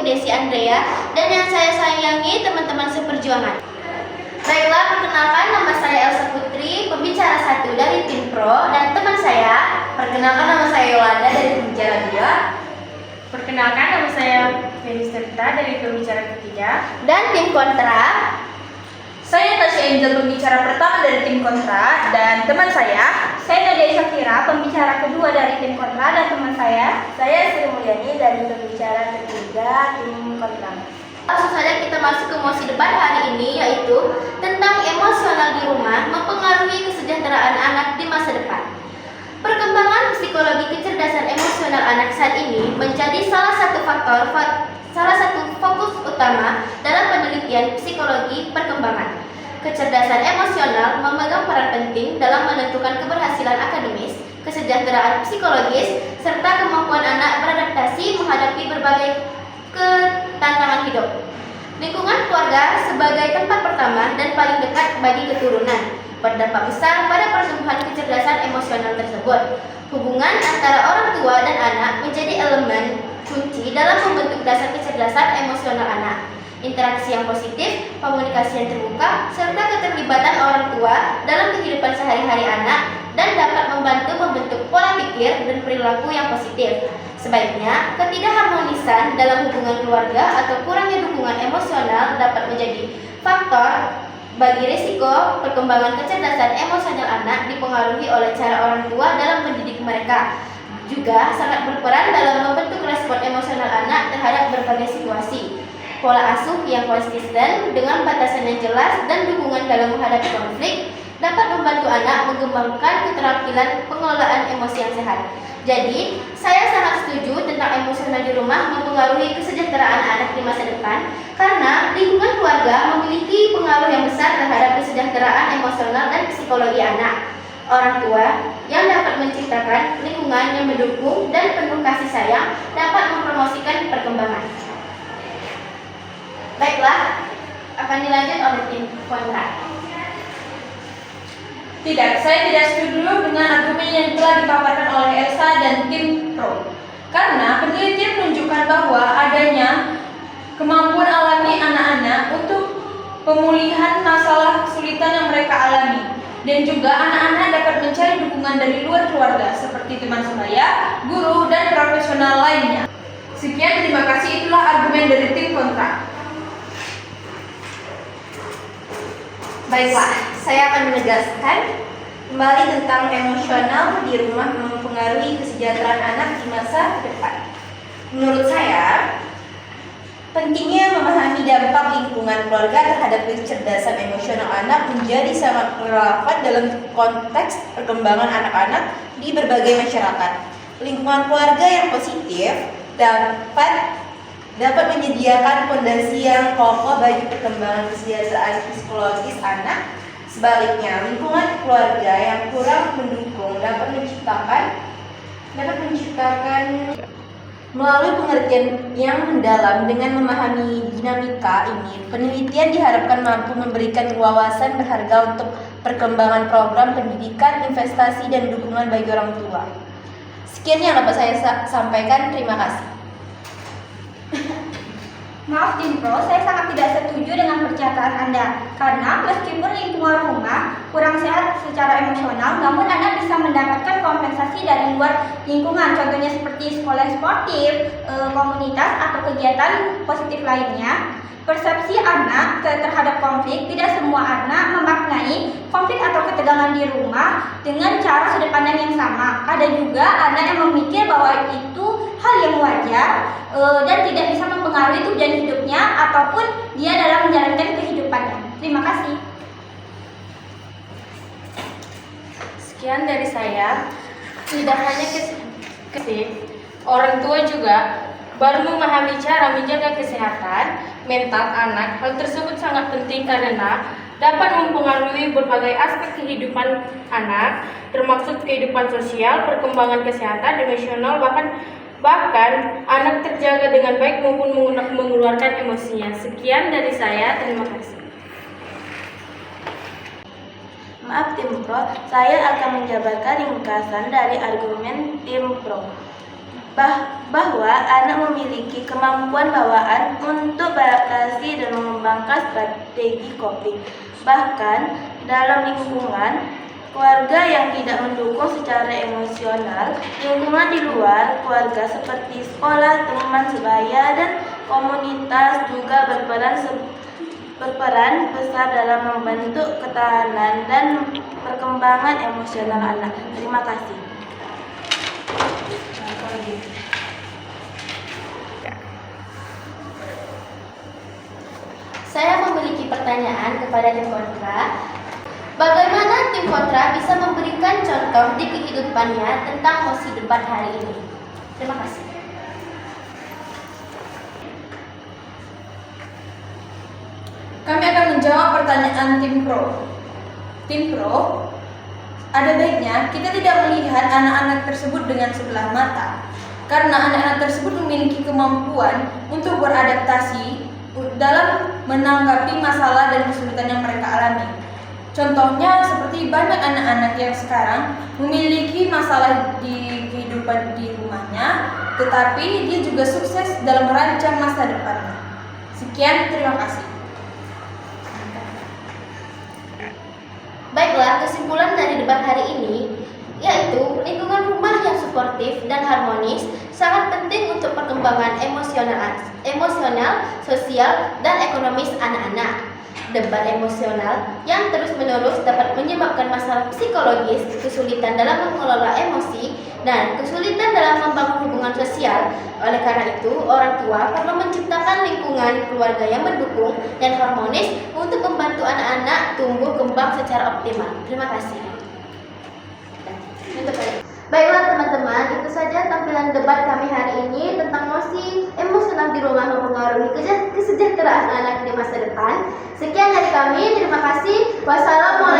Desi Andrea, dan yang saya sayangi teman-teman seperjuangan. Baiklah, perkenalkan nama saya Elsa Putri, pembicara 1 dari tim Pro, dan teman saya, perkenalkan nama saya Yolanda dari pembicara 2. Perkenalkan nama saya Felisita dari pembicara 3. Dan tim Kontra. Saya Tasya Angel, pembicara pertama dari tim Kontra, dan teman saya Nadia Syafira, pembicara kedua dari tim Kontra, dan teman saya Sri Mulyani dari pembicara ketiga tim Kontra. Langsung saja kita masuk ke mosi debat hari ini, yaitu tentang emosional di rumah mempengaruhi kesejahteraan anak di masa depan. Perkembangan psikologi kecerdasan emosional anak saat ini menjadi salah satu fokus utama dalam penelitian psikologi perkembangan. Kecerdasan emosional memegang peran penting dalam menentukan keberhasilan akademis, kesejahteraan psikologis, serta kemampuan anak beradaptasi menghadapi berbagai tantangan hidup. Lingkungan keluarga sebagai tempat pertama dan paling dekat bagi keturunan berdampak besar pada pertumbuhan kecerdasan emosional tersebut. Hubungan antara orang tua dan anak menjadi elemen kunci dalam membentuk dasar kecerdasan emosional anak. Interaksi yang positif, komunikasi yang terbuka, serta keterlibatan orang tua dalam kehidupan sehari-hari anak dan dapat membantu membentuk pola pikir dan perilaku yang positif. Sebaiknya, ketidakharmonisan dalam hubungan keluarga atau kurangnya dukungan emosional dapat menjadi faktor bagi risiko perkembangan kecerdasan emosional anak dipengaruhi oleh cara orang tua dalam mendidik mereka. Juga sangat berperan dalam membentuk respon emosional anak terhadap berbagai situasi. Pola asuh yang konsisten dengan batasan yang jelas dan dukungan dalam menghadapi konflik dapat membantu anak mengembangkan keterampilan pengelolaan emosi yang sehat. Jadi, saya sangat setuju tentang emosional di rumah mempengaruhi kesejahteraan anak di masa depan karena lingkungan keluarga memiliki pengaruh yang besar terhadap kesejahteraan emosional dan psikologi anak. Orang tua yang dapat menciptakan lingkungan yang mendukung dan penuh kasih sayang dapat mempromosikan perkembangan. Baiklah, akan dilanjut oleh tim Kontra. Tidak, saya tidak setuju dengan argumen yang telah dipaparkan oleh Elsa dan tim Pro. Karena penelitian menunjukkan bahwa adanya kemampuan alami anak-anak untuk pemulihan masalah kesulitan yang mereka alami. Dan juga anak-anak dapat mencari dukungan dari luar keluarga seperti teman sebaya, guru, dan profesional lainnya. Sekian, terima kasih. Itulah argumen dari tim Kontra. Baiklah, saya akan menegaskan kembali tentang emosional di rumah mempengaruhi kesejahteraan anak di masa depan. Menurut saya, pentingnya memahami dampak lingkungan keluarga terhadap kecerdasan emosional anak menjadi sangat relevan dalam konteks perkembangan anak-anak di berbagai masyarakat. Lingkungan keluarga yang positif dapat menyediakan fondasi yang kokoh bagi perkembangan kesejahteraan psikologis anak. Sebaliknya, lingkungan keluarga yang kurang mendukung dapat menciptakan melalui pengertian yang mendalam. Dengan memahami dinamika ini, penelitian diharapkan mampu memberikan wawasan berharga untuk perkembangan program pendidikan, investasi, dan dukungan bagi orang tua. Sekian yang dapat saya sampaikan. Terima kasih. Maaf tim Pro, saya sangat tidak setuju dengan pernyataan Anda. Karena meskipun lingkungan rumah kurang sehat secara emosional, namun Anda bisa mendapatkan kompensasi dari luar lingkungan. Contohnya seperti sekolah sportif, komunitas, atau kegiatan positif lainnya. Persepsi anak terhadap konflik, tidak semua anak memaknai konflik atau ketegangan di rumah dengan cara sudut pandang yang sama. Ada juga anak yang memikir bahwa itu hal yang wajar dan tidak bisa mempengaruhi tujuan hidupnya ataupun dia dalam menjalankan kehidupannya. Terima kasih. Sekian dari saya. Tidak hanya orang tua juga baru memahami cara menjaga kesehatan mental anak. Hal tersebut sangat penting karena dapat mempengaruhi berbagai aspek kehidupan anak, termasuk kehidupan sosial, perkembangan kesehatan, emosional, bahkan anak terjaga dengan baik maupun mengeluarkan emosinya. Sekian dari saya, terima kasih. Maaf tim Pro, saya akan menjabarkan ringkasan dari argumen tim Pro. bahwa anak memiliki kemampuan bawaan untuk beradaptasi dan mengembangkan strategi coping. Bahkan dalam lingkungan keluarga yang tidak mendukung secara emosional, lingkungan di luar keluarga seperti sekolah, teman sebaya, dan komunitas juga berperan besar dalam membentuk ketahanan dan perkembangan emosional anak. Terima kasih. Saya memiliki pertanyaan kepada tim kontra. Bagaimana tim kontra bisa memberikan contoh di kehidupannya tentang mosi debat hari ini? Terima kasih. Kami akan menjawab pertanyaan tim pro. Tim pro, ada baiknya kita tidak melihat anak-anak tersebut dengan sebelah mata, karena anak-anak tersebut memiliki kemampuan untuk beradaptasi dalam menanggapi masalah dan kesulitan yang mereka alami. Contohnya seperti banyak anak-anak yang sekarang memiliki masalah di kehidupan di rumahnya, tetapi dia juga sukses dalam merancang masa depannya. Sekian, terima kasih. Baiklah, kesimpulan dari debat hari ini yaitu lingkungan rumah yang suportif dan harmonis sangat penting untuk perkembangan emosional, sosial, dan ekonomis anak-anak. Debat emosional yang terus-menerus dapat menyebabkan masalah psikologis, kesulitan dalam mengelola emosi, dan kesulitan dalam membangun hubungan sosial. Oleh karena itu, orang tua perlu menciptakan lingkungan keluarga yang mendukung dan harmonis untuk membantu anak-anak tumbuh kembang secara optimal. Terima kasih. Baiklah teman-teman, itu saja tampilan debat kami hari ini tentang mosi emosional di rumah mempengaruhi kesejahteraan anak di masa depan. Sekian dari kami, terima kasih. Wassalamualaikum.